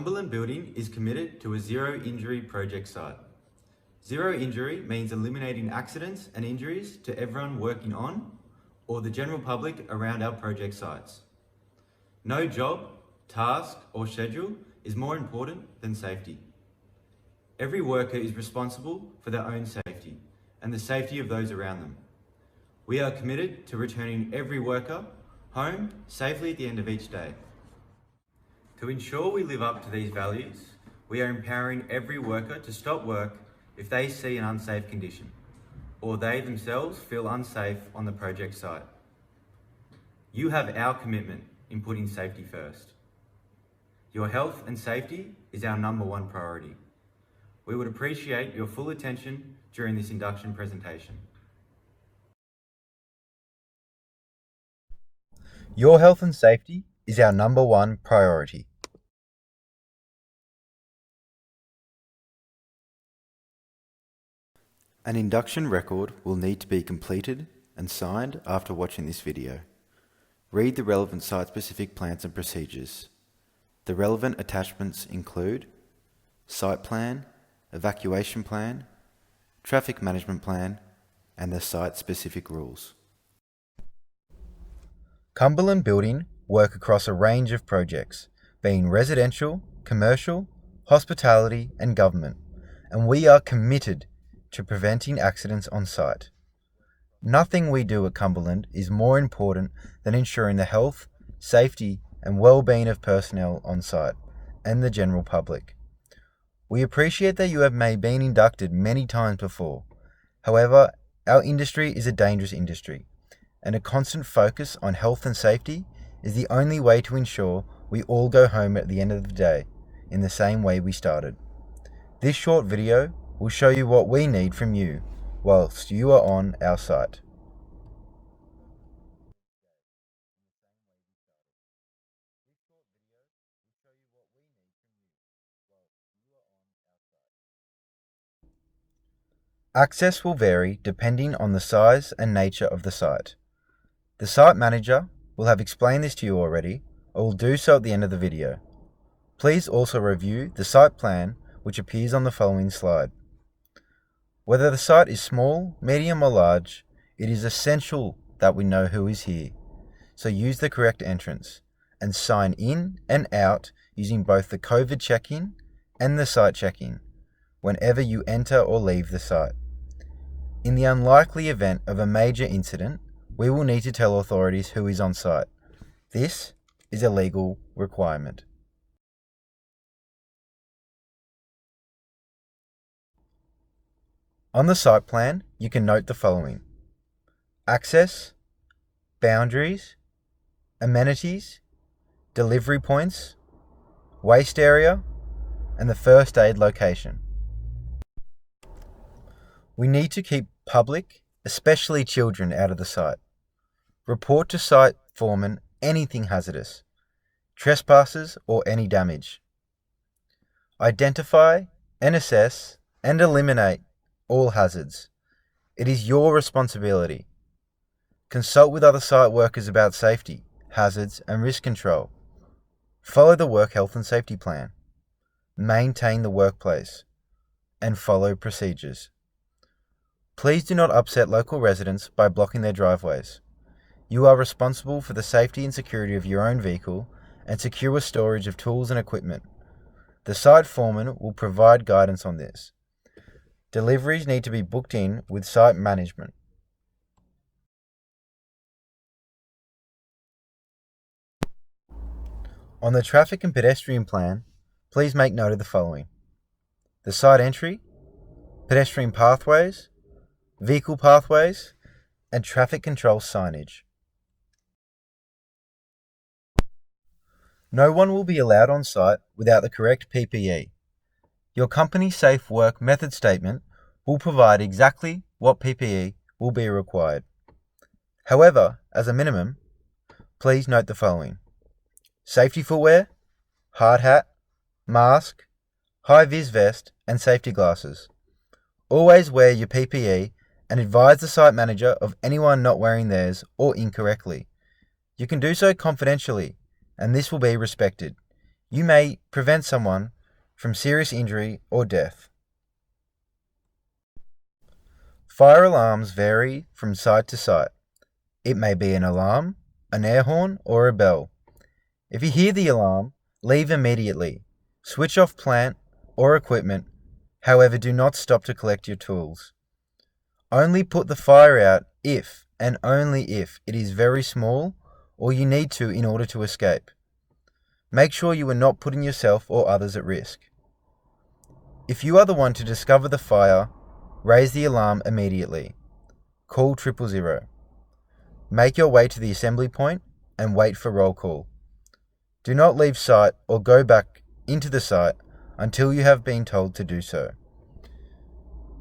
Cumberland Building is committed to a zero-injury project site. Zero injury means eliminating accidents and injuries to everyone working on or the general public around our project sites. No job, task, or schedule is more important than safety. Every worker is responsible for their own safety and the safety of those around them. We are committed to returning every worker home safely at the end of each day. To ensure we live up to these values, we are empowering every worker to stop work if they see an unsafe condition, or they themselves feel unsafe on the project site. You have our commitment in putting safety first. Your health and safety is our #1 priority. We would appreciate your full attention during this induction presentation. Your health and safety is our #1 priority. An induction record will need to be completed and signed after watching this video. Read the relevant site-specific plans and procedures. The relevant attachments include site plan, evacuation plan, traffic management plan, and the site-specific rules. Cumberland Building work across a range of projects, being residential, commercial, hospitality, and government, and we are committed to preventing accidents on site. Nothing we do at Cumberland is more important than ensuring the health, safety, and well-being of personnel on site and the general public. We appreciate that you have been inducted many times before. However, our industry is a dangerous industry, and a constant focus on health and safety is the only way to ensure we all go home at the end of the day in the same way we started. This short video will show you what we need from you whilst you are on our site. Access will vary depending on the size and nature of the site. The site manager will have explained this to you already, or will do so at the end of the video. Please also review the site plan which appears on the following slide. Whether the site is small, medium or large, it is essential that we know who is here. So use the correct entrance and sign in and out using both the COVID check-in and the site check-in whenever you enter or leave the site. In the unlikely event of a major incident, we will need to tell authorities who is on site. This is a legal requirement. On the site plan, you can note the following: access, boundaries, amenities, delivery points, waste area, and the first aid location. We need to keep public, especially children, out of the site. Report to site foreman anything hazardous, trespassers or any damage. Identify and assess and eliminate all hazards. It is your responsibility. Consult with other site workers about safety, hazards and risk control. Follow the work health and safety plan. Maintain the workplace and follow procedures. Please do not upset local residents by blocking their driveways. You are responsible for the safety and security of your own vehicle and secure storage of tools and equipment. The site foreman will provide guidance on this. Deliveries need to be booked in with site management. On the traffic and pedestrian plan, please make note of the following: the site entry, pedestrian pathways, vehicle pathways, and traffic control signage. No one will be allowed on site without the correct PPE. Your company safe work method statement will provide exactly what PPE will be required. However, as a minimum, please note the following: safety footwear, hard hat, mask, high-vis vest, and safety glasses. Always wear your PPE and advise the site manager of anyone not wearing theirs or incorrectly. You can do so confidentially, and this will be respected. You may prevent someone from serious injury or death. Fire alarms vary from site to site. It may be an alarm, an air horn, or a bell. If you hear the alarm, leave immediately. Switch off plant or equipment. However, do not stop to collect your tools. Only put the fire out if and only if it is very small or you need to in order to escape. Make sure you are not putting yourself or others at risk. If you are the one to discover the fire, raise the alarm immediately. Call 000. Make your way to the assembly point and wait for roll call. Do not leave site or go back into the site until you have been told to do so.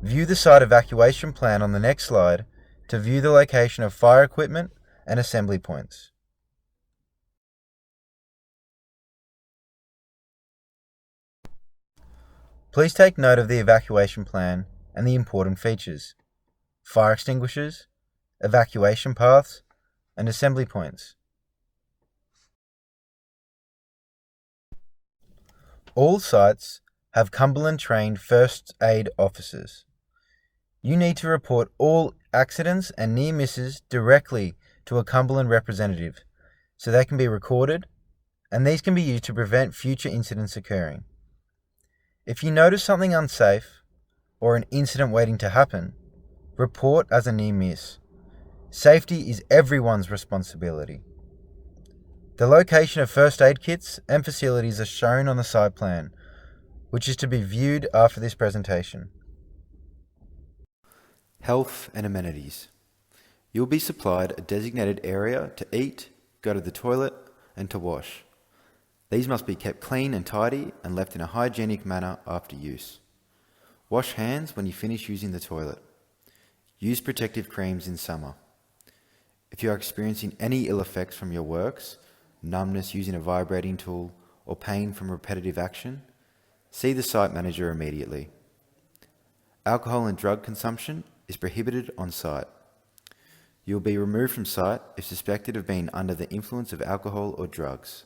View the site evacuation plan on the next slide to view the location of fire equipment and assembly points. Please take note of the evacuation plan and the important features: fire extinguishers, evacuation paths, and assembly points. All sites have Cumberland-trained first aid officers. You need to report all accidents and near misses directly to a Cumberland representative so they can be recorded, and these can be used to prevent future incidents occurring. If you notice something unsafe or an incident waiting to happen, report as a near miss. Safety is everyone's responsibility. The location of first aid kits and facilities are shown on the site plan, which is to be viewed after this presentation. Health and amenities. You will be supplied a designated area to eat, go to the toilet, and to wash. These must be kept clean and tidy and left in a hygienic manner after use. Wash hands when you finish using the toilet. Use protective creams in summer. If you are experiencing any ill effects from your works, numbness using a vibrating tool, or pain from repetitive action, see the site manager immediately. Alcohol and drug consumption is prohibited on site. You will be removed from site if suspected of being under the influence of alcohol or drugs.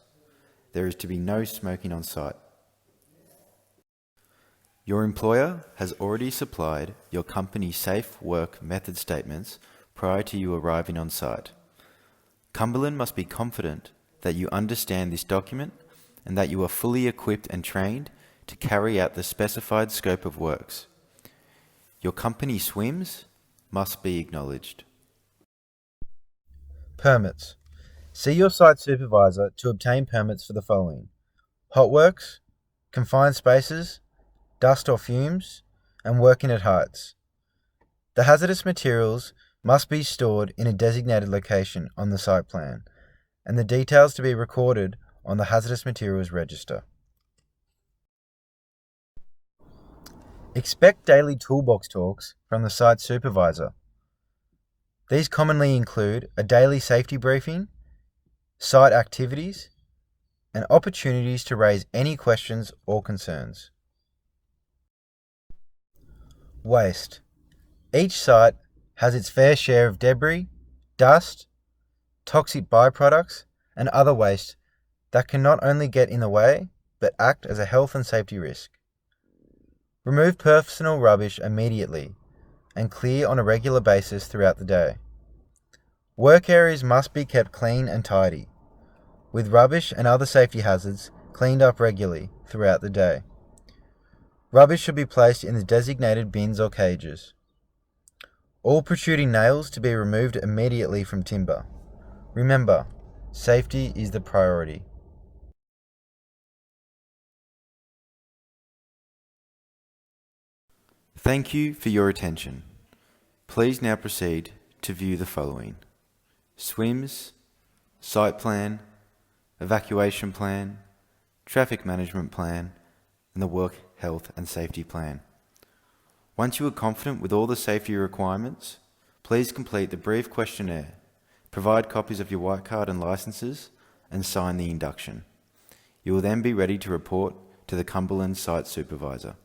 There is to be no smoking on site. Your employer has already supplied your company safe work method statements prior to you arriving on site. Cumberland must be confident that you understand this document and that you are fully equipped and trained to carry out the specified scope of works. Your company swims must be acknowledged. Permits. See your site supervisor to obtain permits for the following: hot works, confined spaces, dust or fumes, and working at heights. The hazardous materials must be stored in a designated location on the site plan, and the details to be recorded on the hazardous materials register. Expect daily toolbox talks from the site supervisor. These commonly include a daily safety briefing, site activities, and opportunities to raise any questions or concerns. Waste. Each site has its fair share of debris, dust, toxic byproducts, and other waste that can not only get in the way, but act as a health and safety risk. Remove personal rubbish immediately and clear on a regular basis throughout the day. Work areas must be kept clean and tidy, with rubbish and other safety hazards cleaned up regularly throughout the day. Rubbish should be placed in the designated bins or cages. All protruding nails to be removed immediately from timber. Remember, safety is the priority. Thank you for your attention. Please now proceed to view the following: SWIMS, site plan, evacuation plan, traffic management plan, and the work health and safety plan. Once you are confident with all the safety requirements, please complete the brief questionnaire, provide copies of your white card and licenses, and sign the induction. You will then be ready to report to the Cumberland site supervisor.